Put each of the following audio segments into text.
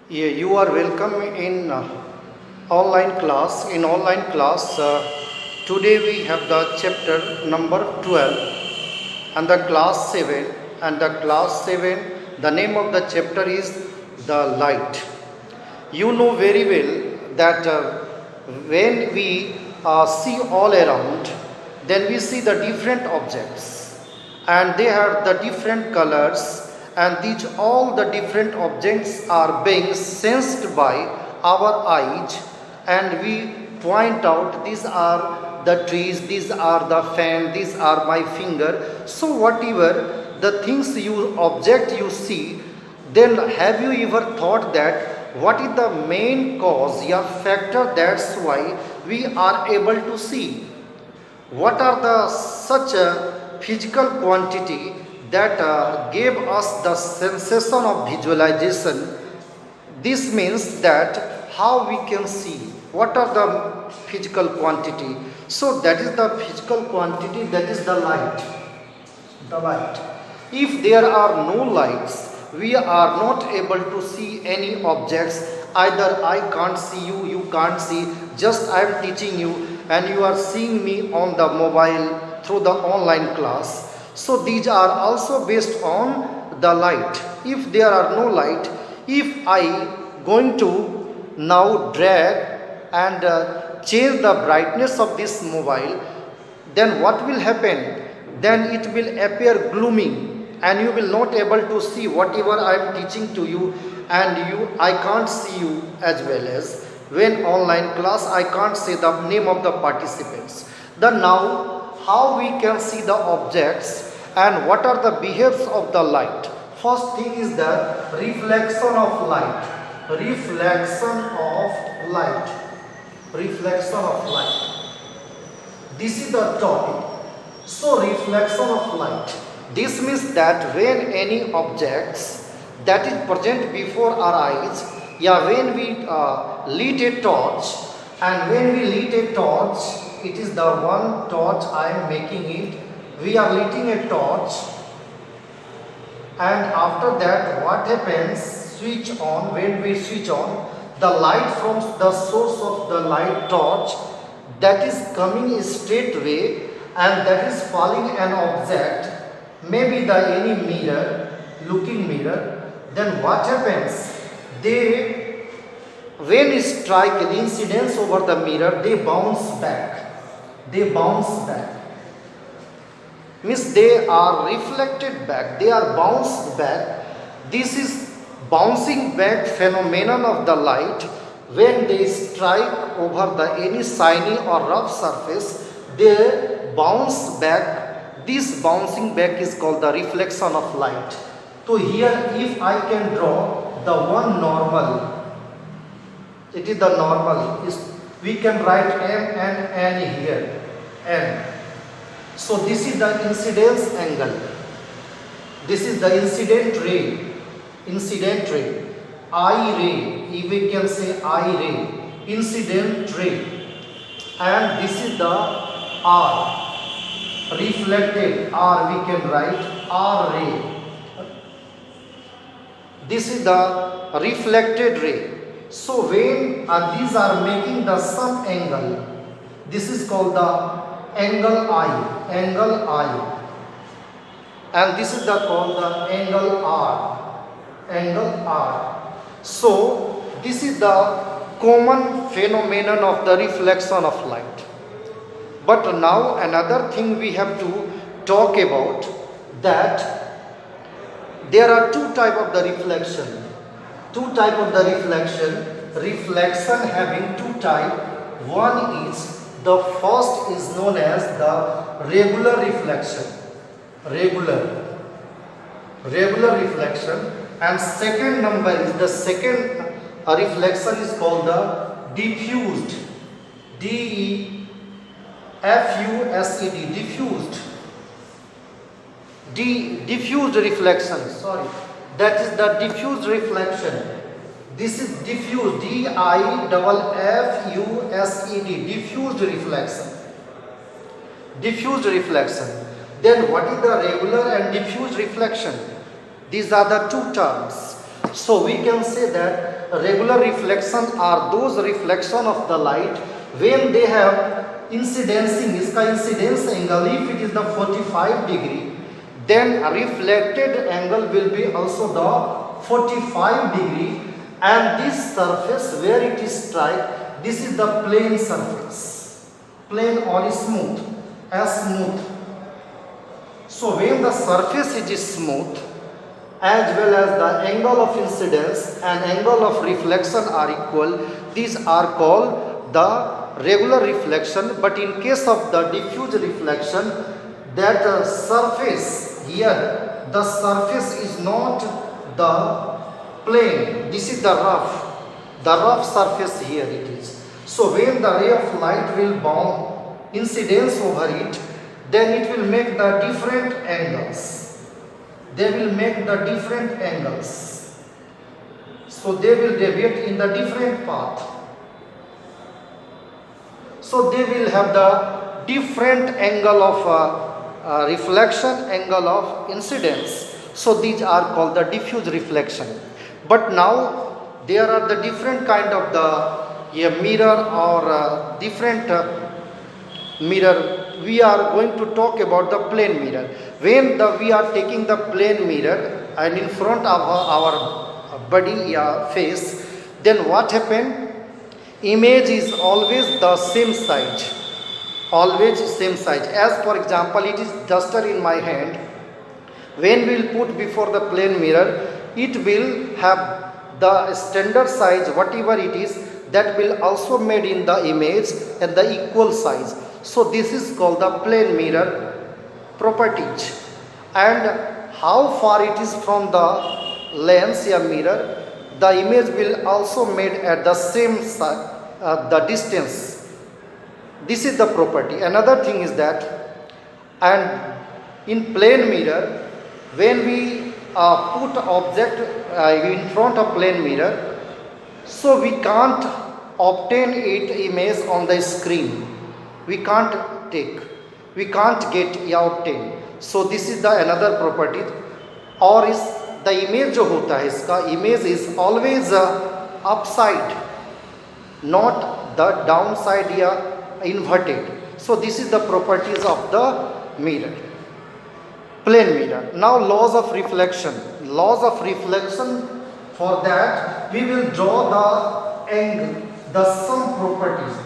Yeah, you are welcome in online class. In online class, today we have the chapter number 12 and the class 7. And the class 7, the name of the chapter is the light. You know very well that when we see all around, then we see the different objects and they have the different colors, and these all the different objects are being sensed by our eyes, and we point out these are the trees, these are the fan, these are my finger. So whatever the things you object you see, then have you ever thought that what is the main cause or factor that's why we are able to see? What are the such a physical quantity that gave us the sensation of visualization? This means that how we can see. What are the physical quantity? So that is the physical quantity, that is the light. The light. If there are no lights, we are not able to see any objects. Either I can't see you, you can't see. Just I am teaching you and you are seeing me on the mobile through the online class. So these are also based on the light. If there are no light, if I going to now drag and change the brightness of this mobile, then what will happen? Then it will appear gloomy and you will not able to see whatever I am teaching to you, and I can't see you as well. As when online class I can't say the name of the participants. Then now how we can see the objects and what are the behaviors of the light? First thing is the reflection of light. Reflection of light. Reflection of light. This is the topic. So reflection of light. This means that when any objects that is present before our eyes, yeah, when we lit a torch, and when we lit a torch, it is the one torch I am making it. We are lighting a torch, and after that what happens? Switch on. When we switch on, the light from the source of the light torch that is coming straight way, and that is falling an object, maybe the any mirror, looking mirror. Then what happens? They, when it strike the incidence over the mirror, they bounce back. They bounce back. Means they are reflected back. They are bounced back. This is bouncing back phenomenon of the light. When they strike over the any shiny or rough surface, they bounce back. This bouncing back is called the reflection of light. So here if I can draw the one normal, it is the normal. We can write M and N here. M. So this is the incidence angle. This is the incident ray. Incident ray. I ray. If we can say I ray. Incident ray. And this is the R. Reflected R, we can write R ray. This is the reflected ray. So when these are making the some angle, this is called the angle I. Angle I. And this is the called the angle R. Angle R. So this is the common phenomenon of the reflection of light. But now another thing we have to talk about, that there are two type of the reflection. Two type of the reflection. Reflection having two type. One is, the first is known as the regular reflection. Regular reflection. And second number is the second reflection is called the diffused. D-E-F-U-S-E-D. Diffused. Diffused reflection. Sorry. That is the diffused reflection. This is diffused. D-I-F-F-U-S-E-D. Diffused reflection. Diffused reflection. Then what is the regular and diffused reflection? These are the two terms. So we can say that regular reflection are those reflection of the light when they have incidencing, इसका incidence angle if it is the 45 degree, then reflected angle will be also the 45 degree, and this surface where it is strike, this is the plane surface, plane or smooth, as smooth. So when the surface is smooth, as well as the angle of incidence and angle of reflection are equal, these are called the regular reflection. But in case of the diffuse reflection, that surface here, the surface is not the plane, this is the rough surface here it is. So when the ray of light will bound incidence over it, then it will make the different angles. They will make the different angles. So they will deviate in the different path. So they will have the different angle of reflection, angle of incidence. So these are called the diffuse reflection. But now there are the different kind of the mirror or different mirror. We are going to talk about the plane mirror. When we are taking the plane mirror and in front of our body face, then what happened? Image is always the same size, always same size. As for example, it is duster in my hand. When we will put before the plane mirror, it will have the standard size, whatever it is, that will also made in the image and the equal size. So this is called the plane mirror properties. And how far it is from the lens or mirror, the image will also made at the same size, the distance. This is the property. Another thing is that, and in plane mirror, when we put object in front of plane mirror, so we can't obtain it image on the screen. We can't take, we can't get या obtain. So this is the another property. और इस the image जो होता है इसका image is always upside, not the downside या inverted. So this is the properties of the mirror, plane mirror. Now laws of reflection. Laws of reflection, for that we will draw the angle, the some properties.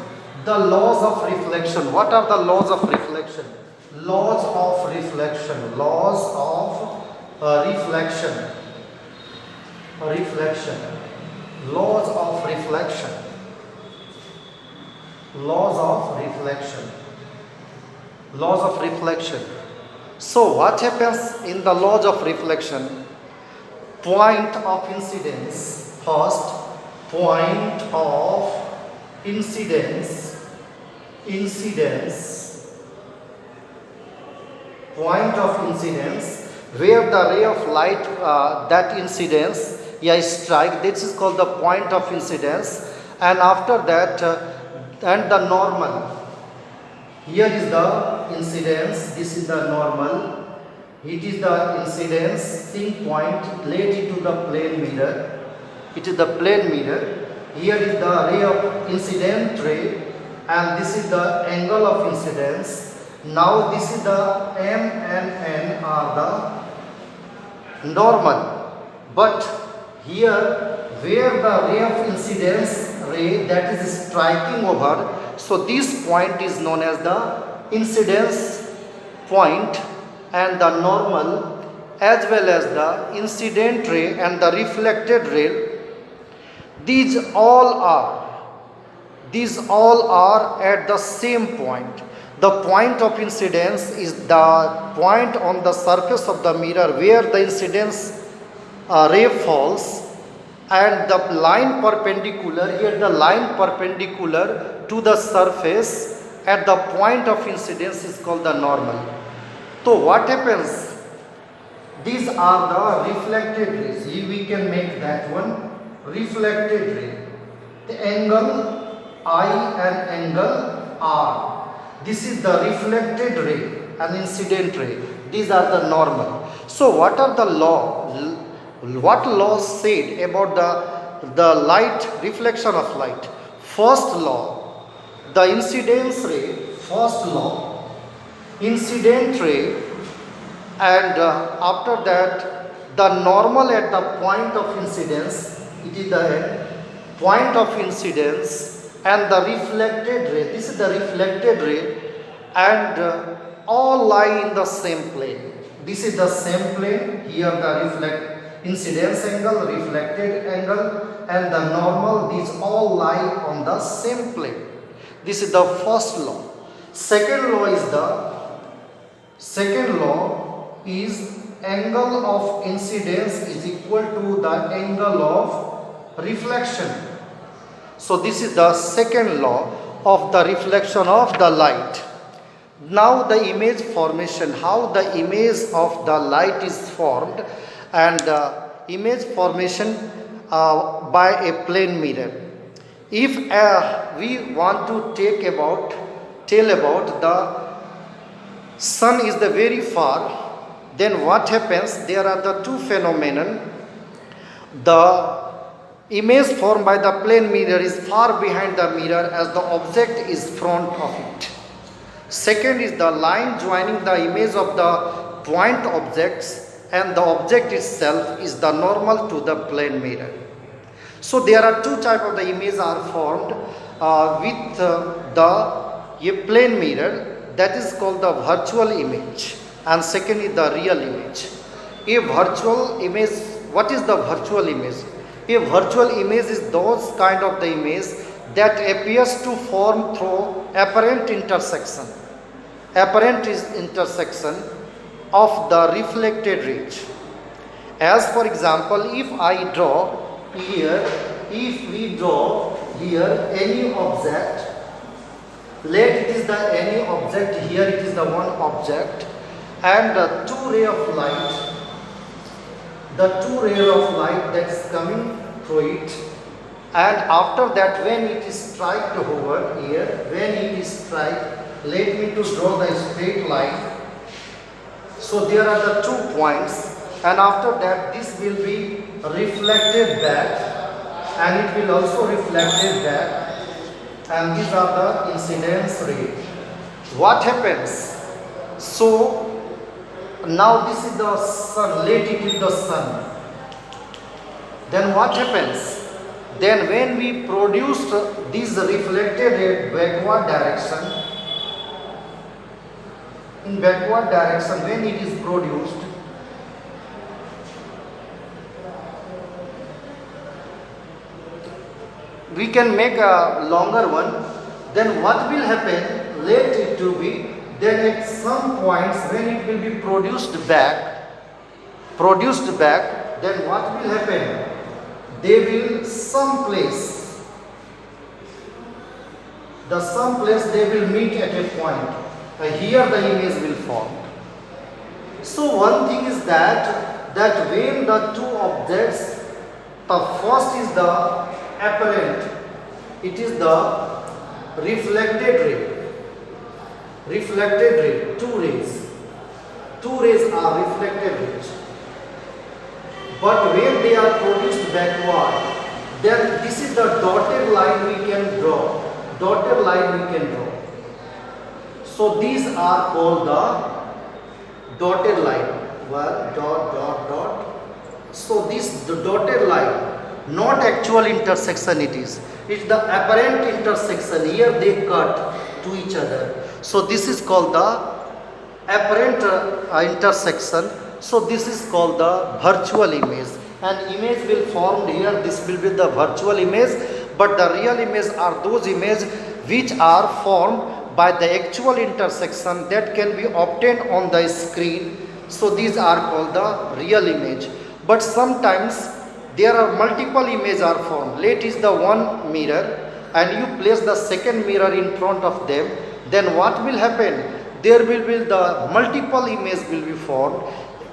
The laws of reflection. What are the laws of reflection? Laws of reflection. Laws of reflection. Reflection. Laws of reflection. Laws of reflection. Laws of reflection. So what happens in the laws of reflection? Point of incidence. First, point of incidence, point of incidence, where the ray of light, that incidence, strike, this is called the point of incidence. And after that, and the normal, here is the incidence, this is the normal, it is the incidence, sync point, laid into the plane mirror, it is the plane mirror. Here is the ray of incident ray, and this is the angle of incidence. Now this is the M and N are the normal. But here where the ray of incidence ray that is striking over, so this point is known as the incidence point, and the normal as well as the incident ray and the reflected ray, these all are at the same point. The point of incidence is the point on the surface of the mirror where the incidence ray falls, and the line perpendicular, here the line perpendicular to the surface at the point of incidence is called the normal. So what happens? These are the reflected rays. We can make that one. Reflected ray, the angle I and angle R, this is the reflected ray and incident ray, these are the normal. So what are the law? What law said about the light, reflection of light? First law, the incidence ray, first law, incident ray, and after that, the normal at the point of incidence, it is the point of incidence, and the reflected ray, this is the reflected ray, and all lie in the same plane. This is the same plane, here the incidence angle, reflected angle, and the normal, these all lie on the same plane. This is the first law. Second law is angle of incidence is equal to the angle of reflection. So this is the second law of the reflection of the light. Now the image formation, how the image of the light is formed, and image formation by a plane mirror. If we want to tell about the sun is the very far, then what happens? There are the two phenomena. The image formed by the plane mirror is far behind the mirror as the object is front of it. Second is the line joining the image of the point objects and the object itself is the normal to the plane mirror. So there are two types of the images are formed with the plane mirror, that is called the virtual image, and second is the real image. A virtual image, what is the virtual image? A virtual image is those kind of the image that appears to form through apparent intersection of the reflected rays. As for example, if I draw here, if we draw here any object, let it is the any object, here it is the one object, and the two ray of light that is coming through it, and after that when it is strike over here, when it is strike, let me to draw the straight line. So there are the 2 points, and after that this will be reflected back, and it will also reflected back, and these are the incidence ray. What happens? So now this is the sun, let it is the sun. Then what happens? Then when we produce this reflected ray backward direction, in backward direction when it is produced, we can make a longer one. Then what will happen? Let it to be, then at some points when it will be produced back, then what will happen? They will someplace they will meet at a point. Here the image will form. So one thing is that when the two objects, the first is the apparent, it is the reflected ray, two rays are reflected rays. But when they are produced backward, then this is the dotted line we can draw. So these are called the dotted line. One dot. So this the dotted line, not actual intersection it is. It's the apparent intersection. Here they cut to each other. So this is called the apparent intersection. So this is called the virtual image. An image will form here. This will be the virtual image. But the real image are those images which are formed by the actual intersection that can be obtained on the screen. So these are called the real image. But sometimes there are multiple images are formed. Let is the one mirror and you place the second mirror in front of them. Then what will happen? There will be the multiple image will be formed.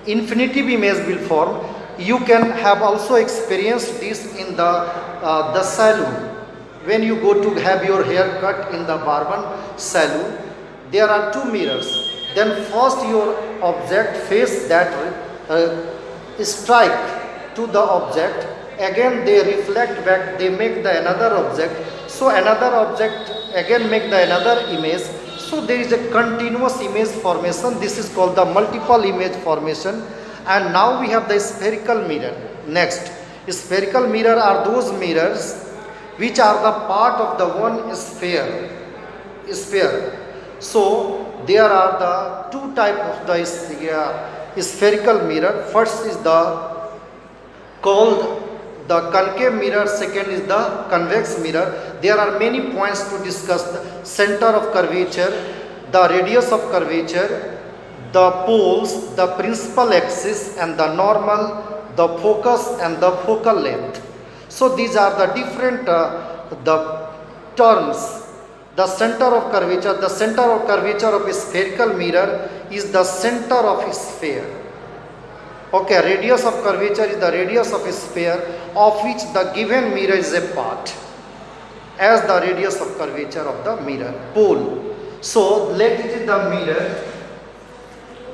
Infinitive image will form. You can have also experienced this in the salon. When you go to have your hair cut in the barber salon, there are two mirrors. Then first your object face that strike to the object, again they reflect back, they make the another object, so another object again make the another image. So there is a continuous image formation. This is called the multiple image formation. And now we have the spherical mirror. Next, spherical mirror are those mirrors which are the part of the one sphere. So there are the two type of the spherical mirror. First is the called the concave mirror, second is the convex mirror. There are many points to discuss: the center of curvature, the radius of curvature, the poles, the principal axis and the normal, the focus and the focal length. So these are the different the terms. The center of curvature of a spherical mirror is the center of a sphere. Okay, radius of curvature is the radius of a sphere of which the given mirror is a part, as the radius of curvature of the mirror. Pole. So let it is the mirror.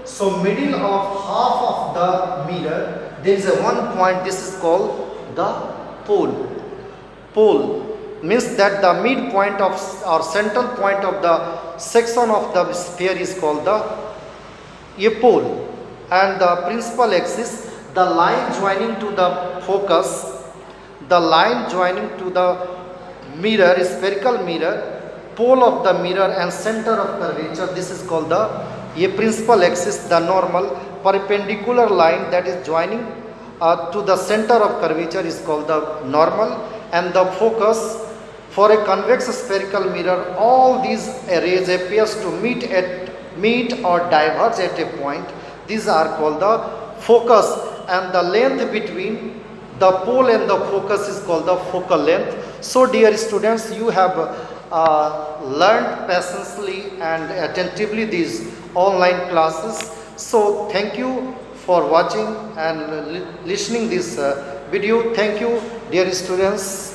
So middle of half of the mirror there is a one point. This is called the pole. Pole means that the midpoint of or central point of the section of the sphere is called a pole. And the principal axis, the line joining to the focus, the line joining to the mirror, spherical mirror, pole of the mirror and center of curvature, this is called the principal axis. The normal perpendicular line that is joining to the center of curvature is called the normal. And the focus for a convex spherical mirror, all these rays appears to meet or diverge at a point. These are called the focus, and the length between the pole and the focus is called the focal length. So dear students, you have learned patiently and attentively these online classes. So thank you for watching and listening this video. Thank you dear students.